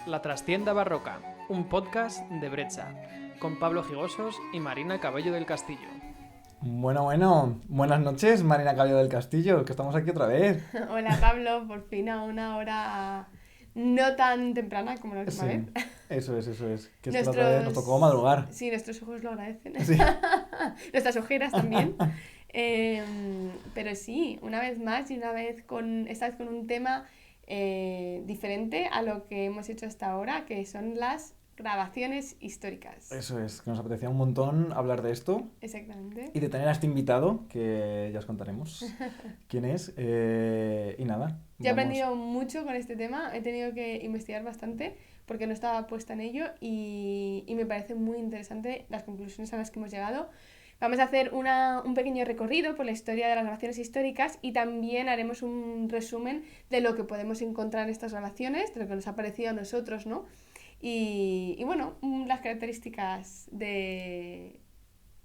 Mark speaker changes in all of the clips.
Speaker 1: La Trastienda Barroca, un podcast de Brecha, con Pablo Gigosos y Marina Cabello del Castillo.
Speaker 2: Bueno, buenas noches, Marina Cabello del Castillo, que estamos aquí otra vez.
Speaker 3: Hola Pablo, por fin a una hora no tan temprana como la última
Speaker 2: Sí,
Speaker 3: vez.
Speaker 2: eso es, que es que la otra vez nos tocó madrugar.
Speaker 3: Sí, nuestros ojos lo agradecen.
Speaker 2: Sí.
Speaker 3: Nuestras ojeras también. Pero sí, una vez más y esta vez con un tema diferente a lo que hemos hecho hasta ahora, que son las grabaciones históricas.
Speaker 2: Eso es, que nos apetecía un montón hablar de esto
Speaker 3: Exactamente.
Speaker 2: y de tener a este invitado, que ya os contaremos quién es, y nada.
Speaker 3: Yo he
Speaker 2: vamos.
Speaker 3: aprendido mucho con este tema, he tenido que investigar bastante porque no estaba puesta en ello y me parece muy interesante las conclusiones a las que hemos llegado. Vamos a hacer un pequeño recorrido por la historia de las grabaciones históricas y también haremos un resumen de lo que podemos encontrar en estas grabaciones, de lo que nos ha parecido a nosotros, ¿no? Y bueno, las características de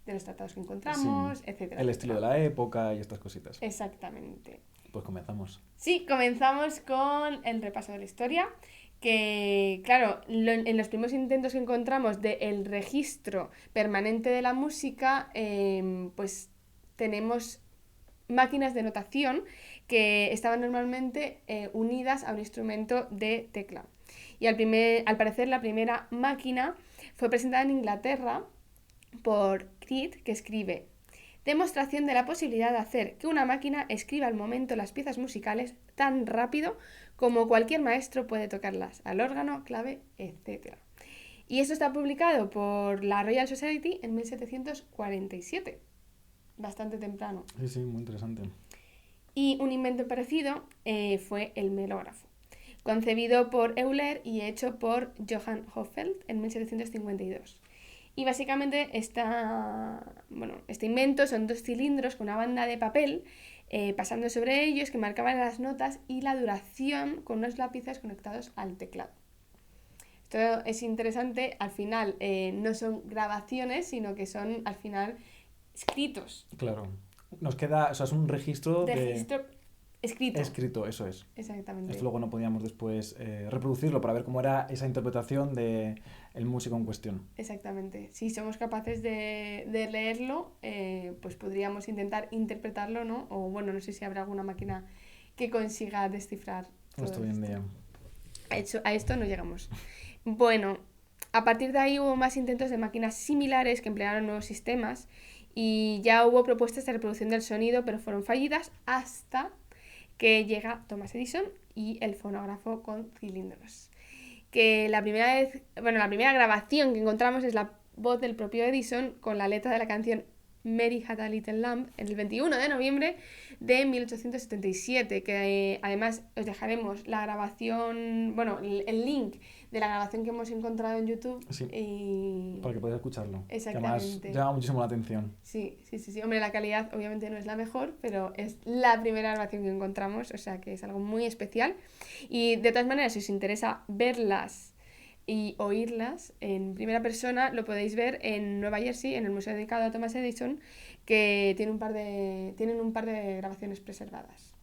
Speaker 3: los tratados que encontramos,
Speaker 2: Sí,
Speaker 3: etcétera.
Speaker 2: el estilo de la época y estas cositas.
Speaker 3: Exactamente.
Speaker 2: Pues comenzamos.
Speaker 3: Sí, comenzamos con el repaso de la historia, que claro, en los primeros intentos que encontramos del registro permanente de la música, pues tenemos máquinas de notación que estaban normalmente unidas a un instrumento de tecla. Y al parecer la primera máquina fue presentada en Inglaterra por Creed, que escribe: demostración de la posibilidad de hacer que una máquina escriba al momento las piezas musicales tan rápido como cualquier maestro puede tocarlas al órgano, clave, etc. Y esto está publicado por la Royal Society en 1747, bastante temprano.
Speaker 2: Sí, muy interesante.
Speaker 3: Y un invento parecido fue el melógrafo, concebido por Euler y hecho por Johann Hofeld en 1752. Y básicamente este invento son dos cilindros con una banda de papel pasando sobre ellos que marcaban las notas y la duración con unos lápices conectados al teclado. Esto es interesante, al final no son grabaciones, sino que son al final escritos.
Speaker 2: Claro. Nos queda, o sea, es un registro
Speaker 3: Registro escrito.
Speaker 2: Escrito, eso es.
Speaker 3: Exactamente.
Speaker 2: Esto luego no podíamos después reproducirlo para ver cómo era esa interpretación del músico en cuestión.
Speaker 3: Exactamente. Si somos capaces de leerlo, pues podríamos intentar interpretarlo, ¿no? O bueno, no sé si habrá alguna máquina que consiga descifrar todo
Speaker 2: Esto hoy en día.
Speaker 3: A esto no llegamos. Bueno, a partir de ahí hubo más intentos de máquinas similares que emplearon nuevos sistemas y ya hubo propuestas de reproducción del sonido, pero fueron fallidas hasta que llega Thomas Edison y el fonógrafo con cilindros. Que la primera grabación que encontramos es la voz del propio Edison con la letra de la canción Mary Had a Little Lamb en el 21 de noviembre de 1877, que además os dejaremos la grabación, el link de la grabación que hemos encontrado en YouTube.
Speaker 2: Sí,
Speaker 3: y...
Speaker 2: para que podáis escucharlo.
Speaker 3: Exactamente.
Speaker 2: Que además llama muchísimo la atención.
Speaker 3: Sí. Hombre, la calidad obviamente no es la mejor, pero es la primera grabación que encontramos, o sea que es algo muy especial. Y de todas maneras, si os interesa verlas y oírlas en primera persona, lo podéis ver en Nueva Jersey, en el museo dedicado a Thomas Edison, que tienen un par de grabaciones preservadas.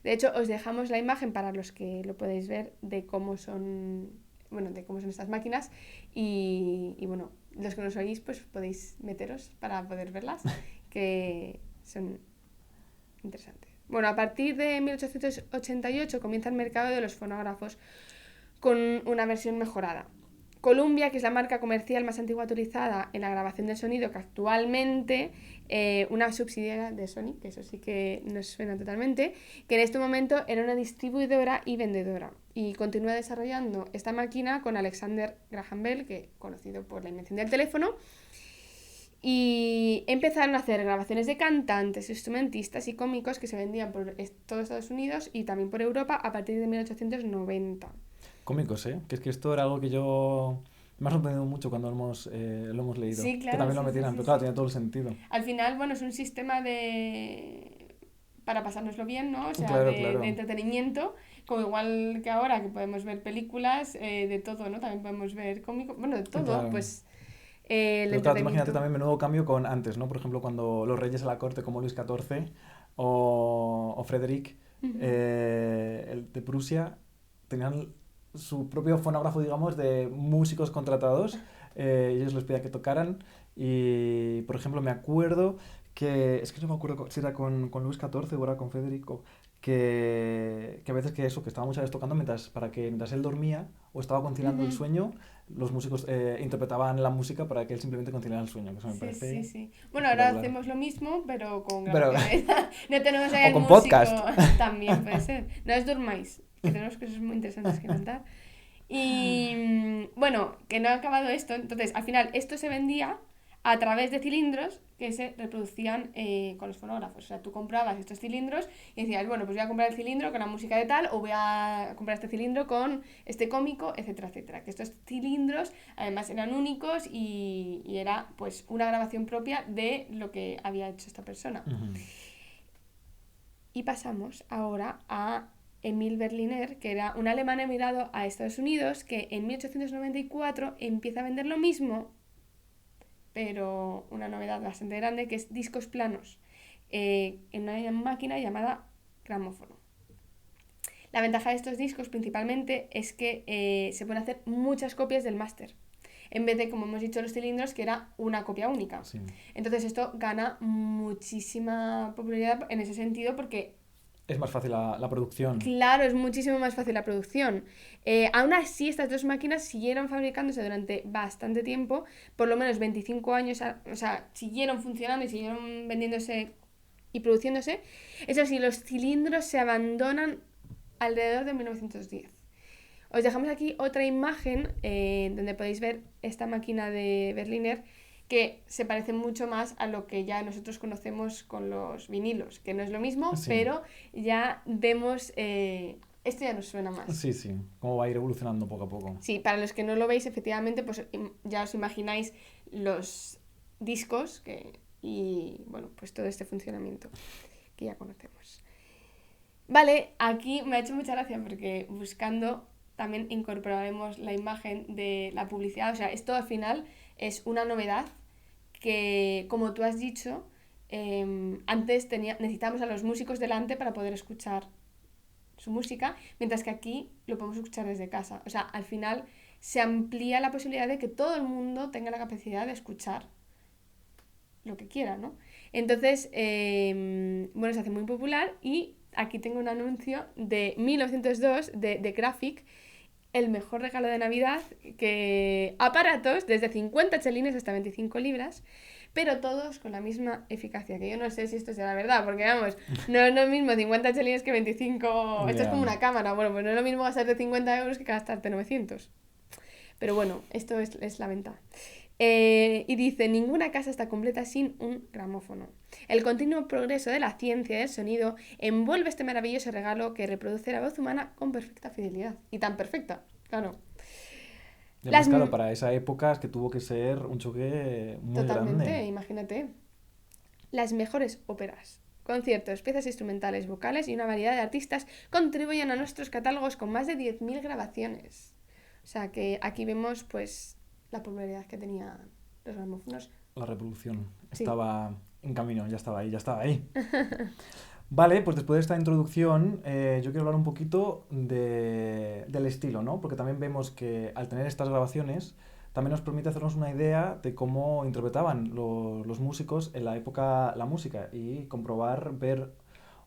Speaker 3: De hecho, os dejamos la imagen para los que lo podéis ver de cómo son estas máquinas y bueno, los que nos oís pues podéis meteros para poder verlas, que son interesantes. Bueno, a partir de 1888 comienza el mercado de los fonógrafos con una versión mejorada. Columbia, que es la marca comercial más antigua autorizada en la grabación de sonido, que actualmente una subsidiaria de Sony, que eso sí que nos suena totalmente, que en este momento era una distribuidora y vendedora. Y continúa desarrollando esta máquina con Alexander Graham Bell, que conocido por la invención del teléfono. Y empezaron a hacer grabaciones de cantantes, instrumentistas y cómicos que se vendían por todo Estados Unidos y también por Europa a partir de 1890.
Speaker 2: Cómicos, ¿eh? Que es que esto era algo que yo... Me ha sorprendido mucho cuando lo hemos leído.
Speaker 3: Sí, claro,
Speaker 2: que también lo metieran, pero claro, tiene todo el sentido.
Speaker 3: Al final, es un sistema para pasárnoslo bien, ¿no? O sea,
Speaker 2: Claro.
Speaker 3: de entretenimiento, como igual que ahora que podemos ver películas, de todo, ¿no? También podemos ver cómicos, bueno, de todo,
Speaker 2: Claro.
Speaker 3: pues
Speaker 2: Pero
Speaker 3: el
Speaker 2: claro,
Speaker 3: entretenimiento.
Speaker 2: imagínate también menudo cambio con antes, ¿no? Por ejemplo, cuando los reyes a la corte como Luis XIV o Frederick,
Speaker 3: Uh-huh.
Speaker 2: el de Prusia, tenían su propio fonógrafo, digamos, de músicos contratados. Ellos les pedían que tocaran y, por ejemplo, me acuerdo que, es que no me acuerdo si era con Luis XIV o era con Federico, que a veces que estaba muchas veces tocando mientras él dormía o estaba conciliando el
Speaker 3: Ujú.
Speaker 2: sueño, los músicos interpretaban la música para que él simplemente conciliara el sueño, que eso me
Speaker 3: Sí,
Speaker 2: parece
Speaker 3: sí, sí. Bueno, ahora
Speaker 2: espectacular.
Speaker 3: hacemos lo mismo, pero con
Speaker 2: Pero,
Speaker 3: grabaciones. No tenemos ahí
Speaker 2: o
Speaker 3: el
Speaker 2: con
Speaker 3: músico.
Speaker 2: podcast.
Speaker 3: También puede ser. No os durmáis, que tenemos cosas muy interesantes que contar. Y bueno, que no ha acabado esto. Entonces, al final, esto se vendía a través de cilindros que se reproducían con los fonógrafos. O sea, tú comprabas estos cilindros y decías, bueno, pues voy a comprar el cilindro con la música de tal, o voy a comprar este cilindro con este cómico, etcétera, etcétera. Que estos cilindros además eran únicos y era pues una grabación propia de lo que había hecho esta persona.
Speaker 2: Ujú.
Speaker 3: Y pasamos ahora a Emil Berliner, que era un alemán emigrado a Estados Unidos, que en 1894 empieza a vender lo mismo, pero una novedad bastante grande, que es discos planos, en una máquina llamada gramófono. La ventaja de estos discos principalmente es que se pueden hacer muchas copias del máster, en vez de, como hemos dicho, los cilindros, que era una copia única.
Speaker 2: Sí.
Speaker 3: Entonces esto gana muchísima popularidad en ese sentido porque,
Speaker 2: Es más fácil la producción.
Speaker 3: claro, es muchísimo más fácil la producción. Aún así, estas dos máquinas siguieron fabricándose durante bastante tiempo, por lo menos 25 años, o sea, siguieron funcionando y siguieron vendiéndose y produciéndose. Eso sí, los cilindros se abandonan alrededor de 1910. Os dejamos aquí otra imagen donde podéis ver esta máquina de Berliner que se parece mucho más a lo que ya nosotros conocemos con los vinilos, que no es lo mismo,
Speaker 2: Sí.
Speaker 3: pero ya vemos, esto ya nos suena más.
Speaker 2: Sí, sí, cómo va a ir evolucionando poco a poco.
Speaker 3: Sí, para los que no lo veis, efectivamente, pues ya os imagináis los discos y, bueno, pues todo este funcionamiento que ya conocemos. Vale, aquí me ha hecho mucha gracia porque buscando también incorporaremos la imagen de la publicidad. O sea, esto al final es una novedad que, como tú has dicho, antes necesitábamos a los músicos delante para poder escuchar su música, mientras que aquí lo podemos escuchar desde casa. O sea, al final se amplía la posibilidad de que todo el mundo tenga la capacidad de escuchar lo que quiera, ¿no? Entonces, bueno, se hace muy popular y aquí tengo un anuncio de 1902 de Graphic, el mejor regalo de Navidad, que aparatos desde 50 chelines hasta 25 libras, pero todos con la misma eficacia, que yo no sé si esto será verdad, porque vamos, no es lo mismo 50 chelines que 25, esto es
Speaker 2: Ya.
Speaker 3: como una cámara, bueno, pues no es lo mismo gastarte 50 euros que gastarte 900. Pero bueno, esto es la venta. Y dice, ninguna casa está completa sin un gramófono. El continuo progreso de la ciencia y del sonido envuelve este maravilloso regalo que reproduce la voz humana con perfecta fidelidad. Y tan perfecta, claro.
Speaker 2: Y
Speaker 3: Las
Speaker 2: además, claro, para esa época es que tuvo que ser un choque muy
Speaker 3: Totalmente,
Speaker 2: grande.
Speaker 3: imagínate. Las mejores óperas, conciertos, piezas instrumentales, vocales y una variedad de artistas contribuyen a nuestros catálogos con más de 10.000 grabaciones. O sea que aquí vemos pues la popularidad que tenían los gramófonos.
Speaker 2: La reproducción
Speaker 3: Sí.
Speaker 2: estaba en camino, ya estaba ahí, ya estaba ahí. Vale, pues después de esta introducción, yo quiero hablar un poquito del estilo, ¿no? Porque también vemos que al tener estas grabaciones, también nos permite hacernos una idea de cómo interpretaban los músicos en la época la música y comprobar, ver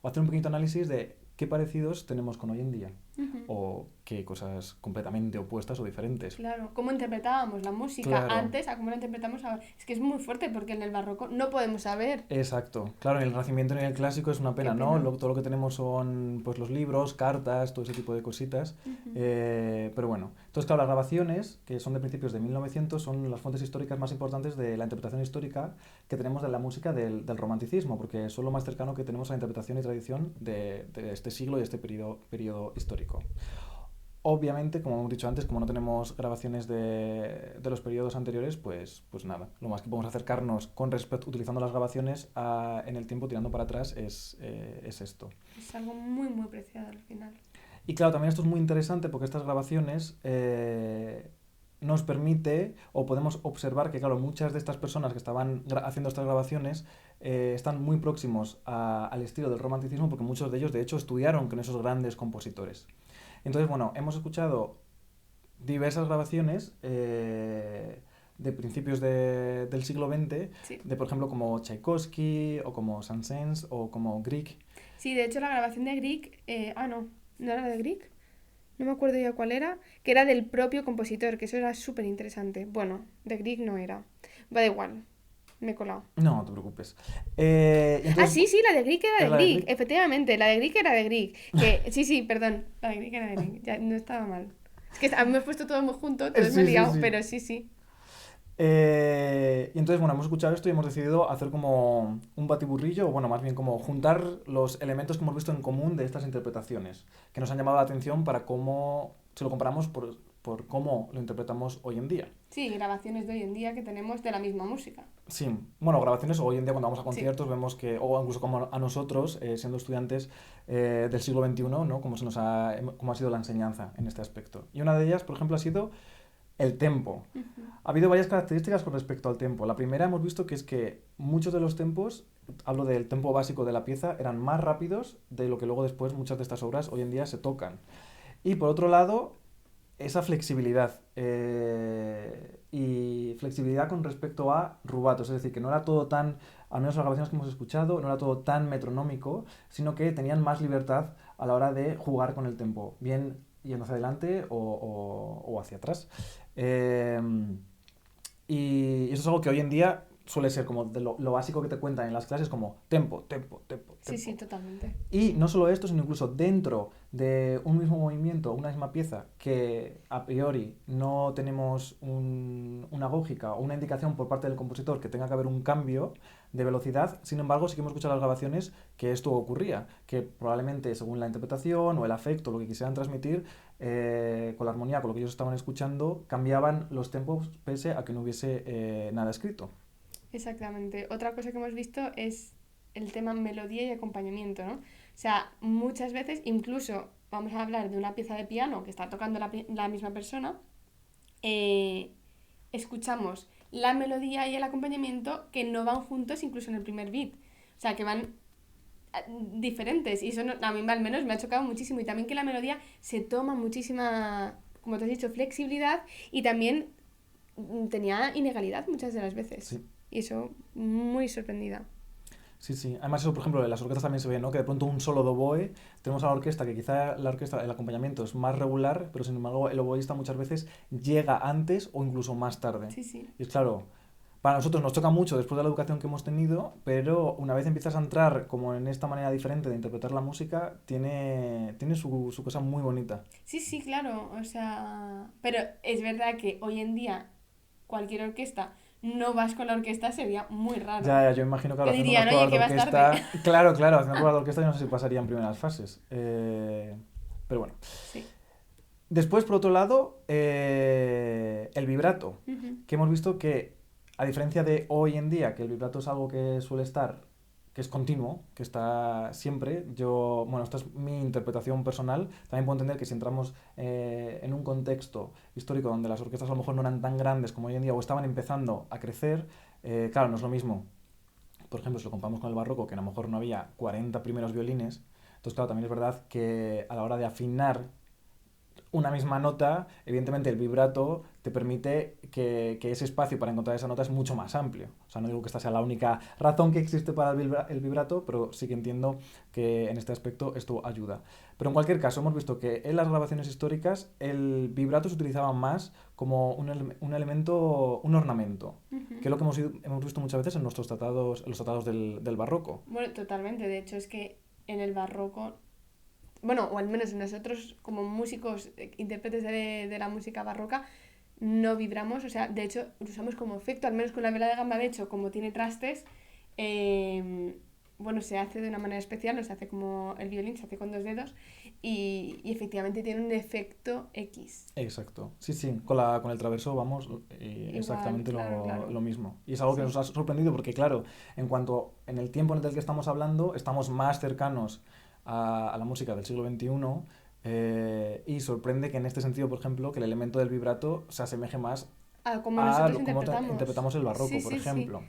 Speaker 2: o hacer un pequeño análisis de qué parecidos tenemos con hoy en día
Speaker 3: Ujú.
Speaker 2: o qué cosas completamente opuestas o diferentes.
Speaker 3: Claro, cómo interpretábamos la música
Speaker 2: Claro.
Speaker 3: antes a cómo la interpretamos ahora. Es que es muy fuerte porque en el barroco no podemos saber.
Speaker 2: Exacto. Claro, en el Renacimiento y en el Clásico es una pena,
Speaker 3: Qué
Speaker 2: ¿no?
Speaker 3: pena.
Speaker 2: Todo lo que tenemos son pues los libros, cartas, todo ese tipo de cositas.
Speaker 3: Ujú.
Speaker 2: Pero bueno, entonces claro, las grabaciones, que son de principios de 1900, son las fuentes históricas más importantes de la interpretación histórica que tenemos de la música del romanticismo, porque son lo más cercano que tenemos a la interpretación y tradición de este siglo y de este periodo histórico. Obviamente, como hemos dicho antes, como no tenemos grabaciones de los periodos anteriores, pues nada. Lo más que podemos acercarnos con respecto, utilizando las grabaciones en el tiempo, tirando para atrás, es esto.
Speaker 3: Es algo muy, muy preciado al final.
Speaker 2: Y claro, también esto es muy interesante porque estas grabaciones nos permite, o podemos observar que, claro, muchas de estas personas que estaban haciendo estas grabaciones están muy próximos al estilo del romanticismo porque muchos de ellos, de hecho, estudiaron con esos grandes compositores. Entonces, bueno, hemos escuchado diversas grabaciones de principios del siglo XX,
Speaker 3: Sí.
Speaker 2: de por ejemplo como Tchaikovsky, o como Saint-Saëns, o como Grieg.
Speaker 3: Sí, de hecho la grabación de Grieg, no era de Grieg, no me acuerdo ya cuál era, que era del propio compositor, que eso era súper interesante. Bueno, de Grieg no era, va da igual, me he colado.
Speaker 2: No, no te preocupes. Y
Speaker 3: Ah,
Speaker 2: entonces,
Speaker 3: sí, la de Grieg era
Speaker 2: ¿era
Speaker 3: de
Speaker 2: la de
Speaker 3: Grieg,
Speaker 2: Grieg?
Speaker 3: efectivamente, la de Grieg era de Grieg. Que, sí, perdón, la de Grieg era de Grieg, ya no estaba mal. Es que a mí me he puesto todo muy junto, entonces me he
Speaker 2: Sí, sí,
Speaker 3: liado,
Speaker 2: sí.
Speaker 3: pero sí.
Speaker 2: Y entonces, bueno, hemos escuchado esto y hemos decidido hacer como un batiburrillo, o bueno, más bien como juntar los elementos que hemos visto en común de estas interpretaciones, que nos han llamado la atención para cómo, si lo comparamos por cómo lo interpretamos hoy en día.
Speaker 3: Sí, grabaciones de hoy en día que tenemos de la misma música.
Speaker 2: Sí, bueno, grabaciones hoy en día cuando vamos a
Speaker 3: Sí,
Speaker 2: conciertos vemos que, o incluso como a nosotros, siendo estudiantes del siglo XXI, ¿no? Cómo ha sido la enseñanza en este aspecto. Y una de ellas, por ejemplo, ha sido el tempo. Ha habido varias características con respecto al tempo. La primera hemos visto que es que muchos de los tempos, hablo del tempo básico de la pieza, eran más rápidos de lo que luego después muchas de estas obras hoy en día se tocan. Y por otro lado, esa flexibilidad. Y flexibilidad con respecto a rubatos, es decir, que no era todo tan, al menos las grabaciones que hemos escuchado, no era todo tan metronómico, sino que tenían más libertad a la hora de jugar con el tempo, bien yendo hacia adelante o hacia atrás. Eh, y eso es algo que hoy en día suele ser como de lo básico que te cuentan en las clases, como tempo, tempo, tempo,
Speaker 3: sí,
Speaker 2: tempo.
Speaker 3: totalmente.
Speaker 2: Y no solo esto, sino incluso dentro de un mismo movimiento, una misma pieza, que a priori no tenemos una lógica o una indicación por parte del compositor que tenga que haber un cambio de velocidad, sin embargo sí que hemos escuchado en las grabaciones que esto ocurría, que probablemente según la interpretación o el afecto, lo que quisieran transmitir, con la armonía, con lo que ellos estaban escuchando, cambiaban los tempos pese a que no hubiese nada escrito.
Speaker 3: Exactamente. Otra cosa que hemos visto es el tema melodía y acompañamiento, ¿no? O sea, muchas veces, incluso vamos a hablar de una pieza de piano que está tocando la misma persona, eh, escuchamos la melodía y el acompañamiento que no van juntos incluso en el primer beat. O sea, que van diferentes. Y eso a mí al menos me ha chocado muchísimo. Y también que la melodía se toma muchísima, como te has dicho, flexibilidad y también tenía inegalidad muchas de las veces.
Speaker 2: Sí.
Speaker 3: Y eso, muy sorprendida.
Speaker 2: Sí, sí. Además, eso, por ejemplo, en las orquestas también se ve, ¿no? Que de pronto un solo de oboe, tenemos a la orquesta, que quizá la orquesta, el acompañamiento es más regular, pero sin embargo el oboísta muchas veces llega antes o incluso más tarde.
Speaker 3: Sí.
Speaker 2: Y es claro, para nosotros nos choca mucho después de la educación que hemos tenido, pero una vez empiezas a entrar como en esta manera diferente de interpretar la música, tiene su cosa muy bonita.
Speaker 3: Sí, claro. O sea, pero es verdad que hoy en día cualquier orquesta, no vas con la orquesta, sería muy raro.
Speaker 2: Ya, yo imagino que
Speaker 3: Te
Speaker 2: ahora haciendo unas
Speaker 3: dirían, oye,
Speaker 2: pruebas de
Speaker 3: que vas tarde.
Speaker 2: orquesta, claro, haciendo pruebas de orquesta yo no sé si pasarían primeras fases. Pero bueno.
Speaker 3: Sí.
Speaker 2: Después, por otro lado, el vibrato,
Speaker 3: Ujú.
Speaker 2: que hemos visto que, a diferencia de hoy en día, que el vibrato es algo que suele estar, que es continuo, que está siempre, bueno, esta es mi interpretación personal, también puedo entender que si entramos en un contexto histórico donde las orquestas a lo mejor no eran tan grandes como hoy en día o estaban empezando a crecer, claro, no es lo mismo. Por ejemplo, si lo comparamos con el barroco, que a lo mejor no había 40 primeros violines, entonces claro, también es verdad que a la hora de afinar una misma nota, evidentemente el vibrato te permite que ese espacio para encontrar esa nota es mucho más amplio. O sea, no digo que esta sea la única razón que existe para el vibrato, pero sí que entiendo que en este aspecto esto ayuda. Pero en cualquier caso, hemos visto que en las grabaciones históricas el vibrato se utilizaba más como un elemento, un ornamento,
Speaker 3: Ujú.
Speaker 2: que es lo que hemos visto muchas veces en nuestros tratados, en los tratados del barroco.
Speaker 3: Bueno, totalmente. De hecho, es que en el barroco, bueno, o al menos nosotros como músicos, intérpretes de la música barroca, no vibramos, o sea, de hecho, lo usamos como efecto, al menos con la vela de gamba, de hecho, como tiene trastes, bueno, se hace de una manera especial, no se hace como el violín, se hace con dos dedos, y efectivamente tiene un efecto X.
Speaker 2: Exacto. Sí, sí, con el traverso vamos
Speaker 3: Igual,
Speaker 2: exactamente
Speaker 3: claro.
Speaker 2: lo mismo. Y es algo que
Speaker 3: Sí.
Speaker 2: nos ha sorprendido porque, claro, en el tiempo en el que estamos hablando, estamos más cercanos a la música del siglo XXI, y sorprende que en este sentido, por ejemplo, que el elemento del vibrato se asemeje más
Speaker 3: Como
Speaker 2: a
Speaker 3: nosotros
Speaker 2: cómo
Speaker 3: interpretamos.
Speaker 2: interpretamos el barroco,
Speaker 3: Sí,
Speaker 2: por
Speaker 3: sí.
Speaker 2: ejemplo.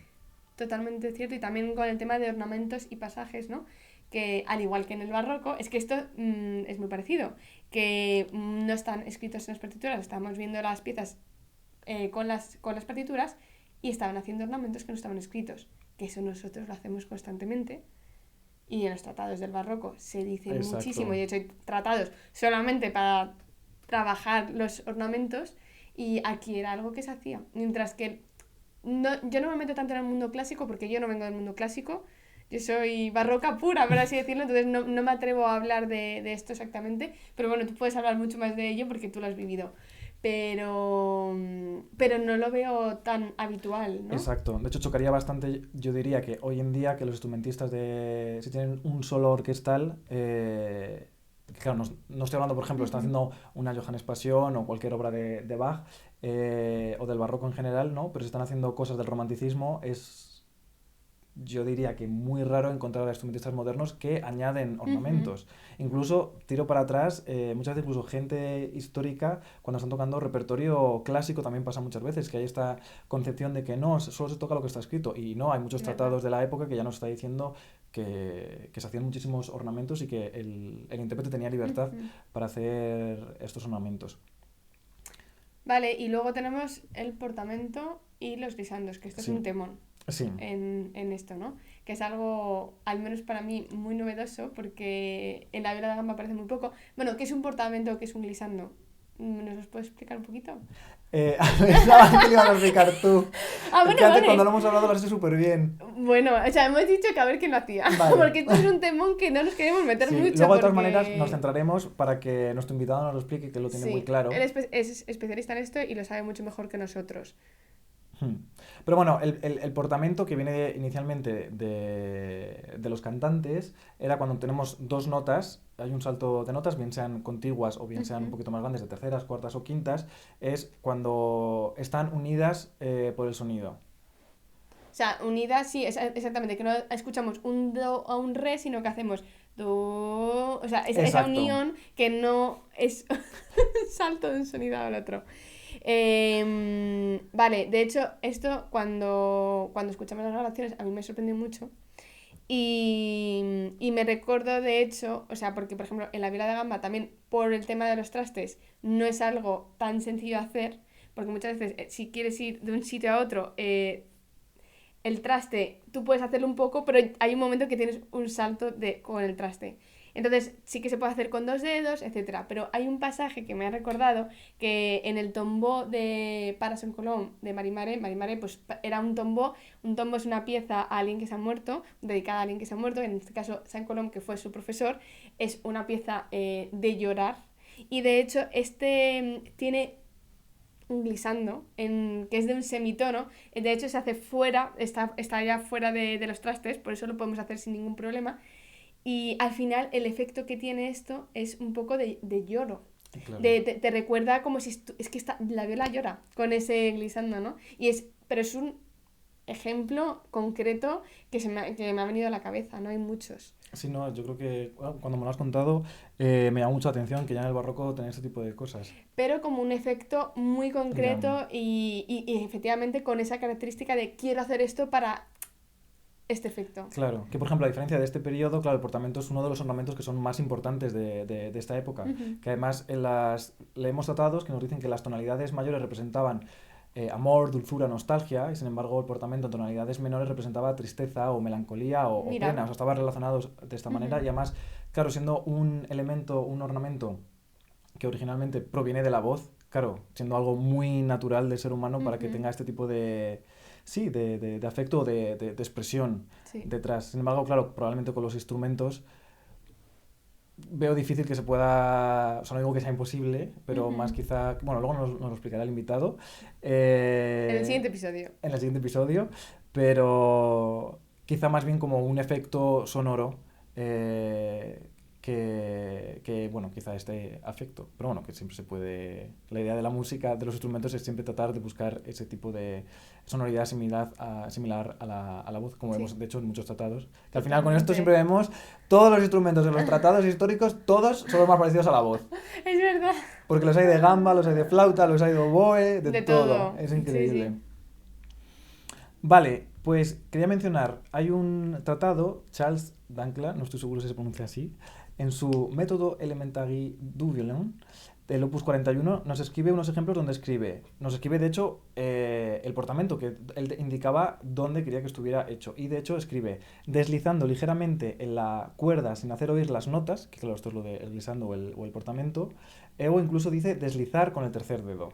Speaker 3: Totalmente cierto. Y también con el tema de ornamentos y pasajes, ¿no? que, al igual que en el barroco, es que esto es muy parecido, que no están escritos en las partituras, estamos viendo las piezas con las partituras y estaban haciendo ornamentos que no estaban escritos, que eso nosotros lo hacemos constantemente. Y en los tratados del barroco se dice
Speaker 2: Exacto.
Speaker 3: muchísimo, y de hecho hay tratados solamente para trabajar los ornamentos, y aquí era algo que se hacía. Mientras que yo no me meto tanto en el mundo clásico porque yo no vengo del mundo clásico, yo soy barroca pura, por así decirlo, entonces no me atrevo a hablar de esto exactamente, pero bueno, tú puedes hablar mucho más de ello porque tú lo has vivido. Pero no lo veo tan habitual, ¿no?
Speaker 2: Exacto. De hecho, chocaría bastante, yo diría que hoy en día que los instrumentistas si tienen un solo orquestal, que claro, no estoy hablando, por ejemplo, están haciendo una Johannes Passion o cualquier obra de Bach, o del barroco en general, ¿no? Pero si están haciendo cosas del romanticismo, yo diría que muy raro encontrar a instrumentistas modernos que añaden ornamentos. Incluso, tiro para atrás, muchas veces incluso gente histórica, cuando están tocando repertorio clásico, también pasa muchas veces, que hay esta concepción de que no, solo se toca lo que está escrito. Y no, hay muchos tratados de la época que ya nos está diciendo que se hacían muchísimos ornamentos y que el intérprete tenía libertad para hacer estos ornamentos.
Speaker 3: Vale, y luego tenemos el portamento y los guisandos, que esto es un temón.
Speaker 2: Sí.
Speaker 3: En esto, ¿no? Que es algo, al menos para mí, muy novedoso, porque en la viola da gamba aparece muy poco. Bueno, ¿qué es un portamento, qué es un glissando? ¿Nos los puedes explicar un poquito?
Speaker 2: Pensaba que lo ibas a explicar tú.
Speaker 3: Bueno,
Speaker 2: que antes
Speaker 3: vale.
Speaker 2: cuando lo hemos hablado lo has hecho súper bien.
Speaker 3: Bueno, o sea, hemos dicho que a ver quién lo hacía.
Speaker 2: Vale.
Speaker 3: Porque esto es un temón que no nos queremos meter mucho.
Speaker 2: Luego, de todas
Speaker 3: porque...
Speaker 2: maneras, nos centraremos para que nuestro invitado nos lo explique, que lo tiene muy claro.
Speaker 3: Él es especialista en esto y lo sabe mucho mejor que nosotros.
Speaker 2: Pero bueno, el portamento que viene inicialmente de los cantantes era cuando tenemos dos notas, hay un salto de notas, bien sean contiguas o bien sean un poquito más grandes, de terceras, cuartas o quintas, es cuando están unidas por el sonido.
Speaker 3: O sea, unidas, sí, exactamente, que no escuchamos un do o un re, sino que hacemos do, o sea, esa unión que no es un salto de un sonido al otro. Vale, de hecho, esto cuando escuchamos las grabaciones a mí me sorprendió mucho y me recuerdo, de hecho, o sea, porque por ejemplo en la viola de gamba también por el tema de los trastes no es algo tan sencillo de hacer, porque muchas veces si quieres ir de un sitio a otro, el traste tú puedes hacerlo un poco, pero hay un momento que tienes un salto con el traste. Entonces sí que se puede hacer con 2 dedos, etcétera. Pero hay un pasaje que me ha recordado que en el tombeau de Para Saint-Colomb de Marie-Mare pues era un tombeau. Un tombeau es una pieza a alguien que se ha muerto, dedicada a alguien que se ha muerto. En este caso Saint-Colomb, que fue su profesor, es una pieza de llorar. Y de hecho tiene un glissando, que es de un semitono. De hecho se hace fuera, está ya fuera de los trastes, por eso lo podemos hacer sin ningún problema. Y al final el efecto que tiene esto es un poco de lloro.
Speaker 2: Claro.
Speaker 3: Te recuerda como si es que la viola llora con ese glissando, ¿no? Pero es un ejemplo concreto que me ha venido a la cabeza, no hay muchos.
Speaker 2: Sí, no, yo creo que cuando me lo has contado me llama mucho la atención que ya en el barroco tenía este tipo de cosas.
Speaker 3: Pero como un efecto muy concreto y efectivamente con esa característica de quiero hacer esto para este efecto.
Speaker 2: Claro, que por ejemplo, a diferencia de este periodo, claro, el portamento es uno de los ornamentos que son más importantes de esta época. Que además leemos tratados que nos dicen que las tonalidades mayores representaban amor, dulzura, nostalgia, y sin embargo el portamento en tonalidades menores representaba tristeza o melancolía o pena, o sea, estaban relacionados de esta manera, y además, claro, siendo un elemento, un ornamento que originalmente proviene de la voz, claro, siendo algo muy natural del ser humano para que tenga este tipo de afecto o de expresión detrás. Sin embargo, claro, probablemente con los instrumentos veo difícil que se pueda, o sea, no digo que sea imposible, pero más quizá, bueno, luego nos lo explicará el invitado.
Speaker 3: En el siguiente episodio.
Speaker 2: En el siguiente episodio, pero quizá más bien como un efecto sonoro que, bueno, quizá este afecto, pero bueno, que siempre se puede, la idea de la música, de los instrumentos es siempre tratar de buscar ese tipo de sonoridad similar a la voz, como vemos de hecho en muchos tratados, que al final con esto siempre vemos todos los instrumentos de los tratados históricos, todos son los más parecidos a la voz.
Speaker 3: Es verdad.
Speaker 2: Porque los hay de gamba, los hay de flauta, los hay de oboe, de todo. Es increíble.
Speaker 3: Sí.
Speaker 2: Vale, Pues quería mencionar, hay un tratado, Charles Dankla, no estoy seguro si se pronuncia así, en su Método Elementary du Violon, del Opus 41, nos escribe unos ejemplos donde nos escribe de hecho el portamento, que él indicaba dónde quería que estuviera hecho. Y de hecho escribe, deslizando ligeramente en la cuerda sin hacer oír las notas, que claro, esto es lo de el glissando o el portamento, o incluso dice deslizar con el tercer dedo.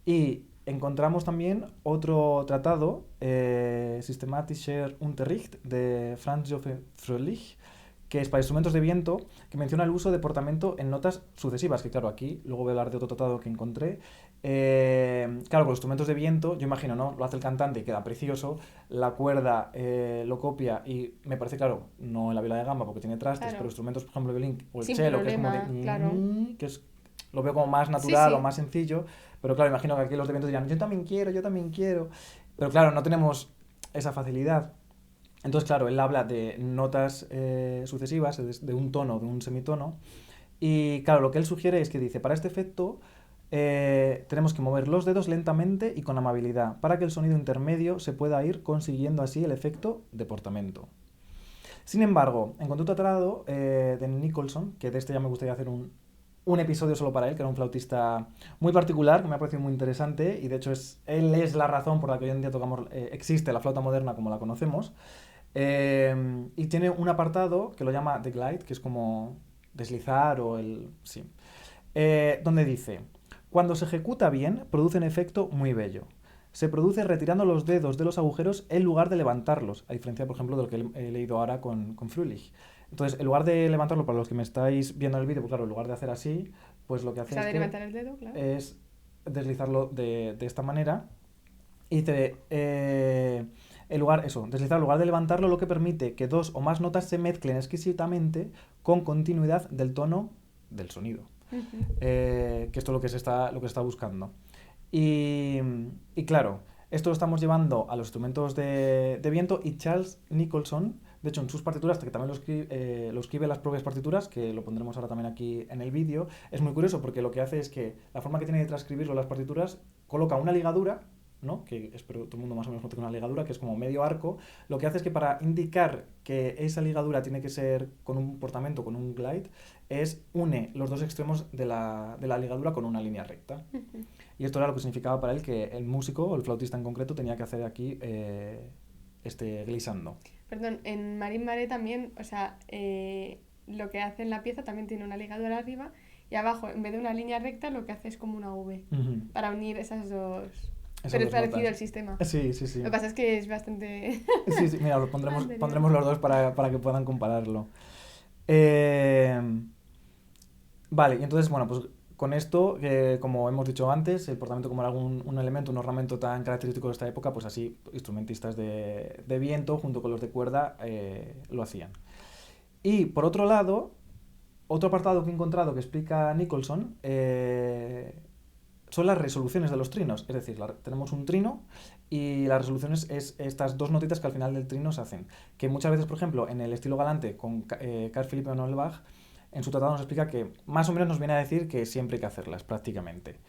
Speaker 2: Y encontramos también otro tratado, Systematischer Unterricht, de Franz Josef Fröhlich, que es para instrumentos de viento, que menciona el uso de portamento en notas sucesivas, que claro, aquí luego voy a hablar de otro tratado que encontré. Claro, con los instrumentos de viento, yo imagino, ¿no? Lo hace el cantante y queda precioso, la cuerda lo copia y me parece, claro, no en la viola de gamba porque tiene trastes,
Speaker 3: Claro.
Speaker 2: pero instrumentos, por ejemplo, el violín o el
Speaker 3: Sin
Speaker 2: cello, que es como
Speaker 3: problema,
Speaker 2: de...
Speaker 3: claro.
Speaker 2: que es, lo veo como más natural
Speaker 3: Sí,
Speaker 2: o
Speaker 3: sí.
Speaker 2: más sencillo, pero claro, imagino que aquí los de viento dirán, yo también quiero, yo también quiero. Pero claro, no tenemos esa facilidad. Entonces, claro, él habla de notas sucesivas, de un tono, de un semitono. Y claro, lo que él sugiere es que dice, para este efecto tenemos que mover los dedos lentamente y con amabilidad, para que el sonido intermedio se pueda ir consiguiendo así el efecto de portamento. Sin embargo, encontré otro tratado de Nicholson, que de este ya me gustaría hacer un episodio solo para él, que era un flautista muy particular, que me ha parecido muy interesante, y de hecho él es la razón por la que hoy en día existe la flauta moderna como la conocemos. Y tiene un apartado que lo llama The Glide, que es como deslizar o el... Sí. Donde dice, cuando se ejecuta bien, produce un efecto muy bello. Se produce retirando los dedos de los agujeros en lugar de levantarlos, a diferencia, por ejemplo, de lo que he leído ahora con Fröhlich. Entonces, en lugar de levantarlo, para los que me estáis viendo en el vídeo, pues claro, en lugar de hacer así, pues lo que
Speaker 3: O
Speaker 2: hace
Speaker 3: sea,
Speaker 2: es
Speaker 3: de
Speaker 2: que
Speaker 3: levantar el dedo, claro.
Speaker 2: es deslizarlo de esta manera. Y dice, deslizar en lugar de levantarlo, lo que permite que dos o más notas se mezclen exquisitamente con continuidad del tono del sonido.
Speaker 3: Ujú.
Speaker 2: Que esto es lo que se está buscando. Y, y claro, esto lo estamos llevando a los instrumentos de viento y Charles Nicholson, de hecho en sus partituras, que también lo escribe en las propias partituras, que lo pondremos ahora también aquí en el vídeo, es muy curioso porque lo que hace es que la forma que tiene de transcribirlo en las partituras coloca una ligadura, ¿no? Que espero que todo el mundo más o menos note que una ligadura, que es como medio arco, lo que hace es que para indicar que esa ligadura tiene que ser con un portamento, con un glide, une los dos extremos de la ligadura con una línea recta.
Speaker 3: Ujú.
Speaker 2: Y esto era lo que significaba para él que el músico, o el flautista en concreto, tenía que hacer aquí este glissando.
Speaker 3: Perdón, en Marín Maré también, o sea, lo que hace en la pieza también tiene una ligadura arriba y abajo, en vez de una línea recta, lo que hace es como una V
Speaker 2: Ujú.
Speaker 3: para unir esas dos.
Speaker 2: Esas
Speaker 3: Pero es
Speaker 2: dos
Speaker 3: parecido
Speaker 2: notas.
Speaker 3: el sistema.
Speaker 2: Sí, sí, sí.
Speaker 3: Lo que pasa es que es bastante...
Speaker 2: Sí, sí, mira,
Speaker 3: anterior.
Speaker 2: pondremos los dos para que puedan compararlo. Eh, vale, y entonces, bueno, pues con esto, como hemos dicho antes, el portamento como era un elemento, un ornamento tan característico de esta época, pues así instrumentistas de viento junto con los de cuerda lo hacían. Y por otro lado, otro apartado que he encontrado que explica Nicholson son las resoluciones de los trinos. Es decir, tenemos un trino y las resoluciones es estas dos notitas que al final del trino se hacen. Que muchas veces, por ejemplo, en el estilo galante con Carl Philipp Emanuel Bach, en su tratado nos explica que más o menos nos viene a decir que siempre hay que hacerlas, prácticamente.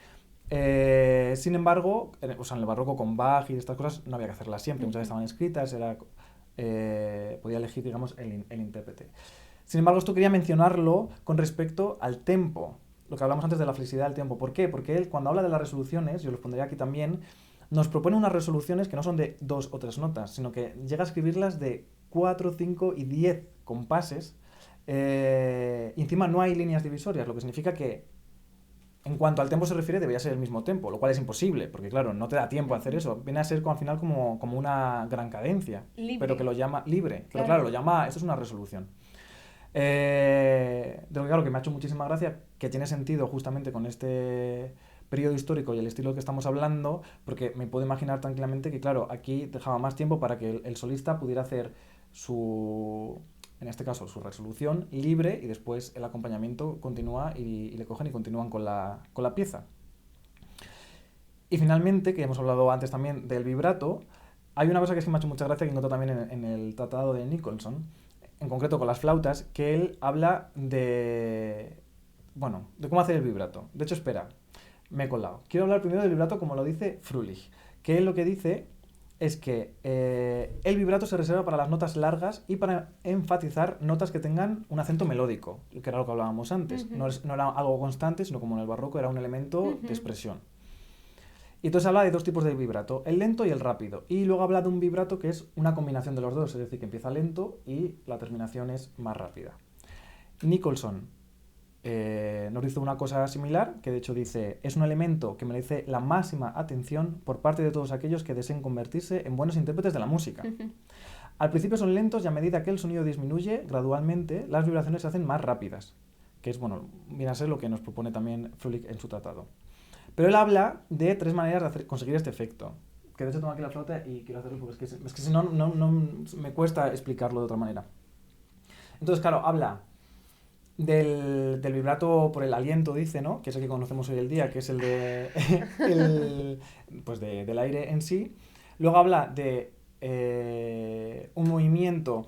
Speaker 2: Sin embargo, o sea, en el barroco con Bach y estas cosas no había que hacerlas siempre. Muchas veces estaban escritas, podía elegir, digamos, el intérprete. Sin embargo, esto quería mencionarlo con respecto al tempo, lo que hablamos antes de la flexibilidad del tiempo. ¿Por qué? Porque él, cuando habla de las resoluciones, yo los pondré aquí también, nos propone unas resoluciones que no son de 2 o 3 notas, sino que llega a escribirlas de 4, 5 y 10 compases. Y encima no hay líneas divisorias, lo que significa que en cuanto al tempo se refiere debería ser el mismo tempo, lo cual es imposible, porque claro, no te da tiempo a hacer eso. Viene a ser al final como una gran cadencia,
Speaker 3: Libre.
Speaker 2: pero que lo llama libre. Pero
Speaker 3: Claro.
Speaker 2: claro, lo llama, esto es una resolución. De lo que claro, que me ha hecho muchísima gracia, que tiene sentido justamente con este periodo histórico y el estilo que estamos hablando, porque me puedo imaginar tranquilamente que, claro, aquí dejaba más tiempo para que el solista pudiera hacer en este caso, su resolución libre y después el acompañamiento continúa y le cogen y continúan con la pieza. Y finalmente, que hemos hablado antes también del vibrato, hay una cosa que es que me ha hecho mucha gracia que encontré también en el tratado de Nicholson, en concreto con las flautas, que él habla de cómo hacer el vibrato. De hecho, espera, me he colado. Quiero hablar primero del vibrato como lo dice Fröhlich, que él lo que dice es que el vibrato se reserva para las notas largas y para enfatizar notas que tengan un acento melódico, que era lo que hablábamos antes.
Speaker 3: Ujú.
Speaker 2: No era algo constante, sino como en el barroco era un elemento
Speaker 3: Ujú.
Speaker 2: de expresión. Y entonces habla de dos tipos de vibrato, el lento y el rápido. Y luego habla de un vibrato que es una combinación de los dos, es decir, que empieza lento y la terminación es más rápida. Nicholson nos dice una cosa similar, que de hecho dice: es un elemento que merece la máxima atención por parte de todos aquellos que deseen convertirse en buenos intérpretes de la música. Al principio son lentos y a medida que el sonido disminuye gradualmente, las vibraciones se hacen más rápidas, que es, bueno, viene a ser lo que nos propone también Fröhlich en su tratado. Pero él habla de 3 maneras de conseguir este efecto, que de hecho tengo aquí la flauta y quiero hacerlo porque es que si no, no me cuesta explicarlo de otra manera. Entonces, claro, habla del vibrato por el aliento, dice, ¿no? Que es el que conocemos hoy en día, que es el de pues del aire en sí. Luego habla de un movimiento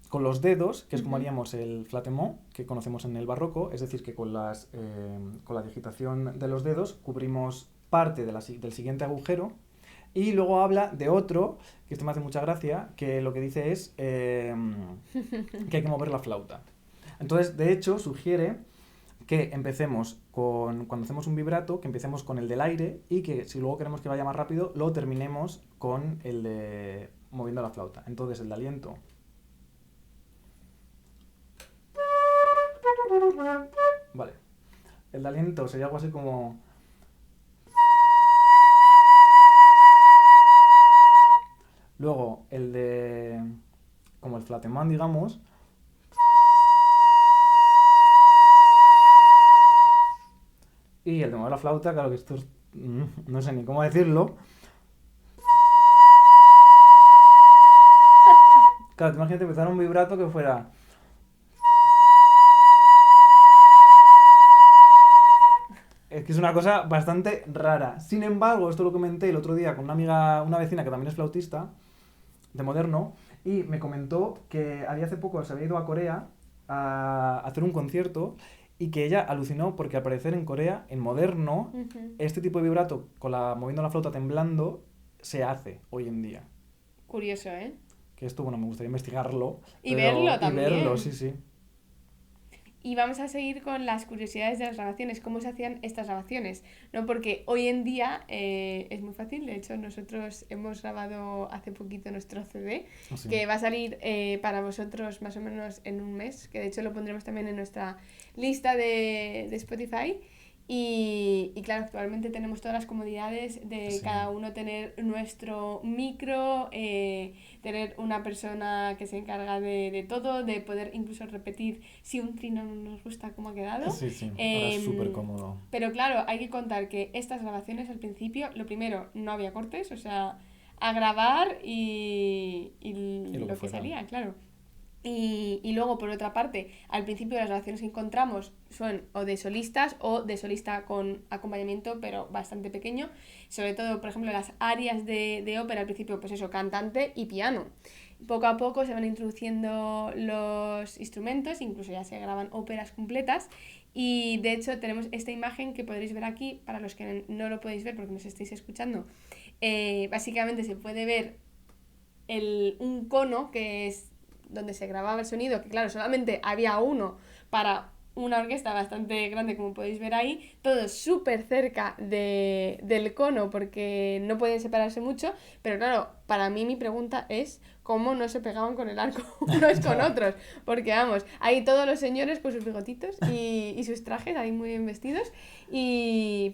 Speaker 2: con los dedos, que es como haríamos el flattement, que conocemos en el barroco, es decir, que con la digitación de los dedos cubrimos parte del siguiente agujero. Y luego habla de otro, que esto me hace mucha gracia, que lo que dice es que hay que mover la flauta. Entonces, de hecho, sugiere que empecemos cuando hacemos un vibrato, que empecemos con el del aire y que si luego queremos que vaya más rápido, lo terminemos con el de moviendo la flauta. Entonces, el de aliento. Vale. El de aliento sería algo así como... Luego, el de... como el flattement, digamos... Y el de mover la flauta, claro que esto es... no sé ni cómo decirlo. Claro, imagínate empezar un vibrato que fuera... Es que es una cosa bastante rara. Sin embargo, esto lo comenté el otro día con una amiga, una vecina que también es flautista, de moderno, y me comentó que hace poco se había ido a Corea a hacer un concierto y que ella alucinó porque al parecer en Corea, en moderno, este tipo de vibrato moviendo la flauta temblando se hace hoy en día.
Speaker 3: Curioso, ¿eh?
Speaker 2: Que esto, bueno, me gustaría investigarlo.
Speaker 3: Y verlo también.
Speaker 2: Y verlo, sí, sí.
Speaker 3: Y vamos a seguir con las curiosidades de las grabaciones, cómo se hacían estas grabaciones, ¿no? Porque hoy en día es muy fácil, de hecho nosotros hemos grabado hace poquito nuestro CD,
Speaker 2: Sí.
Speaker 3: que va a salir para vosotros más o menos en un mes, que de hecho lo pondremos también en nuestra lista de Spotify. Y claro, actualmente tenemos todas las comodidades de
Speaker 2: Sí.
Speaker 3: cada uno tener nuestro micro, tener una persona que se encarga de todo, de poder incluso repetir si un trino no nos gusta cómo ha quedado.
Speaker 2: Sí, sí, ahora es súper cómodo.
Speaker 3: Pero claro, hay que contar que estas grabaciones al principio, lo primero, no había cortes, o sea, a grabar y lo que
Speaker 2: fuera.
Speaker 3: salía, claro. Y luego, por otra parte, al principio las grabaciones que encontramos son o de solistas o de solista con acompañamiento, pero bastante pequeño. Sobre todo, por ejemplo, las arias de ópera, al principio, pues eso, cantante y piano. Poco a poco se van introduciendo los instrumentos, incluso ya se graban óperas completas. Y de hecho tenemos esta imagen que podréis ver aquí, para los que no lo podéis ver porque nos estáis escuchando. Básicamente se puede ver un cono que es donde se grababa el sonido, que claro, solamente había uno para una orquesta bastante grande, como podéis ver ahí, todos súper cerca del cono porque no pueden separarse mucho, pero claro, para mí mi pregunta es cómo no se pegaban con el arco unos con otros, porque vamos, ahí todos los señores con sus bigotitos y sus trajes ahí muy bien vestidos,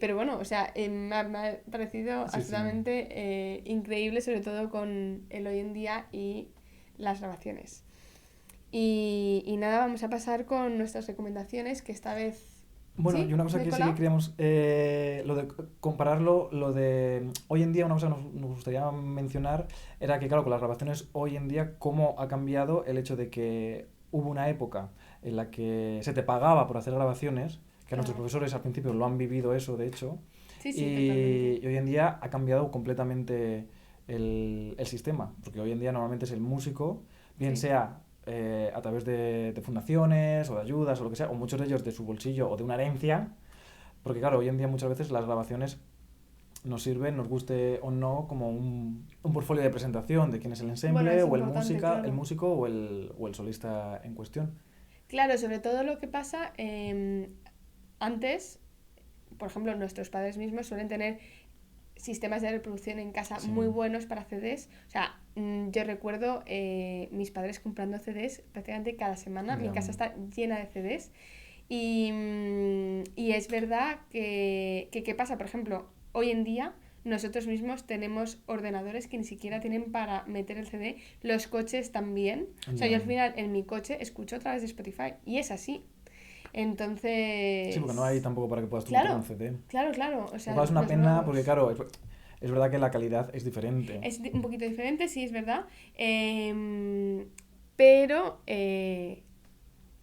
Speaker 3: pero bueno, o sea, me ha parecido
Speaker 2: Sí,
Speaker 3: absolutamente increíble, sobre todo con el hoy en día y las grabaciones. Y nada, vamos a pasar con nuestras recomendaciones, que esta vez...
Speaker 2: Bueno,
Speaker 3: ¿Sí?
Speaker 2: y una cosa que sí que queríamos, lo de compararlo, lo de hoy en día, una cosa que nos gustaría mencionar era que, claro, con las grabaciones hoy en día, cómo ha cambiado el hecho de que hubo una época en la que se te pagaba por hacer grabaciones, que nuestros profesores al principio lo han vivido eso, de hecho,
Speaker 3: Sí,
Speaker 2: y hoy en día ha cambiado completamente el sistema, porque hoy en día normalmente es el músico, bien sea a través de fundaciones o de ayudas o lo que sea, o muchos de ellos de su bolsillo o de una herencia, porque claro, hoy en día muchas veces las grabaciones nos sirve, nos guste o no, como un portfolio de presentación de quién es el ensemble,
Speaker 3: Bueno, es
Speaker 2: o
Speaker 3: importante,
Speaker 2: el
Speaker 3: claro.
Speaker 2: músico o el solista en cuestión.
Speaker 3: Claro, sobre todo lo que pasa antes, por ejemplo, nuestros padres mismos suelen tener sistemas de reproducción en casa
Speaker 2: Sí.
Speaker 3: muy buenos para CDs. O sea, yo recuerdo mis padres comprando CDs prácticamente cada semana. Mi
Speaker 2: Ya.
Speaker 3: casa está llena de CDs. Y es verdad que ¿qué pasa? Por ejemplo, hoy en día nosotros mismos tenemos ordenadores que ni siquiera tienen para meter el CD. Los coches también. O sea, yo al
Speaker 2: Ya.
Speaker 3: final en mi coche escucho a través de Spotify. Y es así. Entonces...
Speaker 2: Sí, porque no hay tampoco para que puedas tú meter un
Speaker 3: Claro,
Speaker 2: CD.
Speaker 3: claro. O sea,
Speaker 2: Lo cual es una
Speaker 3: los
Speaker 2: pena
Speaker 3: nuevos...
Speaker 2: porque, claro, es verdad que la calidad es diferente.
Speaker 3: Es un poquito diferente, sí, es verdad. Pero,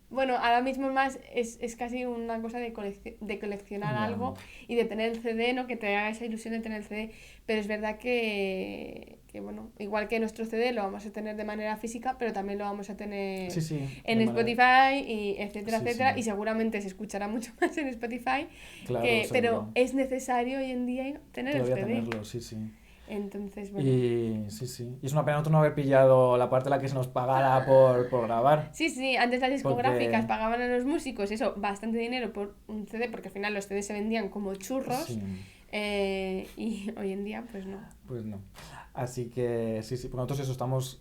Speaker 3: bueno, ahora mismo más es casi una cosa de coleccionar
Speaker 2: Ya.
Speaker 3: algo y de tener el CD, ¿no? Que te haga esa ilusión de tener el CD. Pero es verdad bueno, igual que nuestro CD lo vamos a tener de manera física, pero también lo vamos a tener
Speaker 2: Sí, sí.
Speaker 3: en
Speaker 2: de
Speaker 3: Spotify, y etcétera,
Speaker 2: Sí,
Speaker 3: etcétera.
Speaker 2: sí.
Speaker 3: Y seguramente se escuchará mucho más en Spotify.
Speaker 2: Claro,
Speaker 3: Pero
Speaker 2: seguro.
Speaker 3: es necesario hoy en día tener el
Speaker 2: Todavía
Speaker 3: CD.
Speaker 2: tenerlo, sí, sí.
Speaker 3: Entonces, bueno.
Speaker 2: Y sí, sí. Y es una pena nosotros no haber pillado la parte en la que se nos pagara por grabar.
Speaker 3: Sí, antes las discográficas
Speaker 2: Porque
Speaker 3: pagaban a los músicos eso, bastante dinero por un CD, porque al final los CDs se vendían como churros,
Speaker 2: sí,
Speaker 3: y hoy en día pues no.
Speaker 2: pues no. Así que sí, sí, porque nosotros eso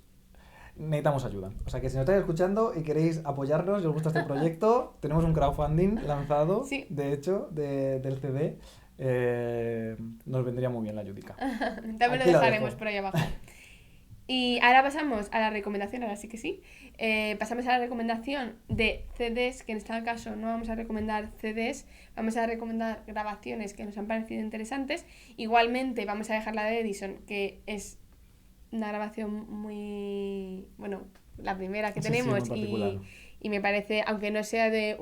Speaker 2: necesitamos ayuda. O sea que si nos estáis escuchando y queréis apoyarnos y os gusta este proyecto, tenemos un crowdfunding lanzado,
Speaker 3: Sí.
Speaker 2: de hecho, del CD. Nos vendría muy bien la ayudica.
Speaker 3: También
Speaker 2: Aquí
Speaker 3: lo
Speaker 2: lo
Speaker 3: dejaremos
Speaker 2: dejo.
Speaker 3: por ahí abajo. Y ahora pasamos a la recomendación, ahora sí que sí. Pasamos a la recomendación de CDs, que en este caso no vamos a recomendar CDs, vamos a recomendar grabaciones que nos han parecido interesantes. Igualmente vamos a dejar la de Edison, que es una grabación muy... Bueno, la primera que
Speaker 2: Sí, sí,
Speaker 3: tenemos,
Speaker 2: muy particular.
Speaker 3: y me parece, aunque no sea de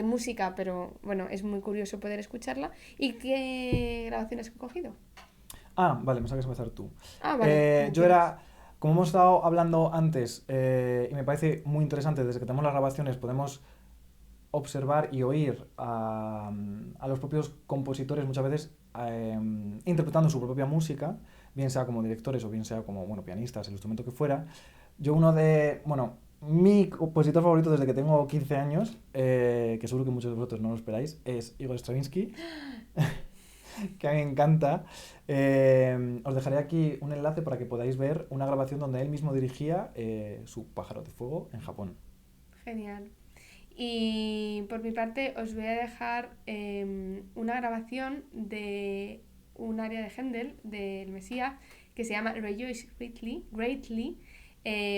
Speaker 3: música, pero bueno, es muy curioso poder escucharla. ¿Y qué grabaciones has cogido?
Speaker 2: Ah, vale, me sabes empezar tú.
Speaker 3: Ah, vale.
Speaker 2: Como hemos estado hablando antes, y me parece muy interesante, desde que tenemos las grabaciones podemos observar y oír a los propios compositores muchas veces interpretando su propia música, bien sea como directores o bien sea como, bueno, pianistas, el instrumento que fuera. Mi compositor favorito desde que tengo 15 años, que seguro que muchos de vosotros no lo esperáis, es Igor Stravinsky, que a mí me encanta. Os dejaré aquí un enlace para que podáis ver una grabación donde él mismo dirigía su Pájaro de Fuego en Japón.
Speaker 3: Genial. Y por mi parte os voy a dejar una grabación de un área de Händel, del Mesías, que se llama Rejoice Greatly,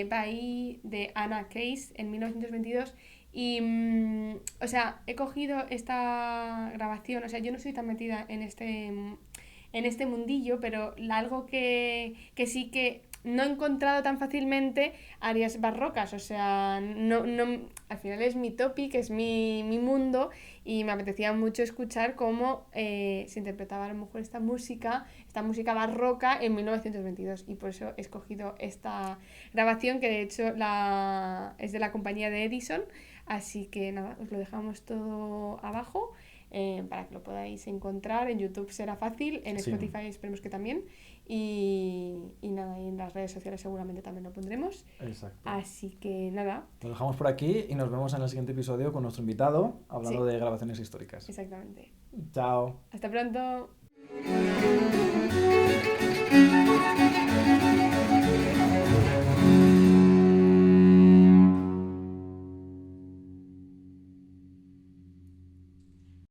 Speaker 3: by de Anna Case en 1922. Y, o sea, he cogido esta grabación, o sea, yo no soy tan metida en este mundillo, pero algo que sí que no he encontrado tan fácilmente áreas barrocas, o sea, no, al final es mi topic, es mi mundo, y me apetecía mucho escuchar cómo se interpretaba a lo mejor esta música barroca en 1922, y por eso he escogido esta grabación, que de hecho es de la compañía de Edison, así que nada, os lo dejamos todo abajo. Para que lo podáis encontrar. En YouTube será fácil, en
Speaker 2: Sí.
Speaker 3: Spotify esperemos que también, y nada, y en las redes sociales seguramente también lo pondremos.
Speaker 2: Exacto.
Speaker 3: Así que nada,
Speaker 2: Lo dejamos por aquí y nos vemos en el siguiente episodio con nuestro invitado hablando
Speaker 3: Sí.
Speaker 2: de grabaciones históricas.
Speaker 3: exactamente.
Speaker 2: Chao.
Speaker 3: Hasta pronto.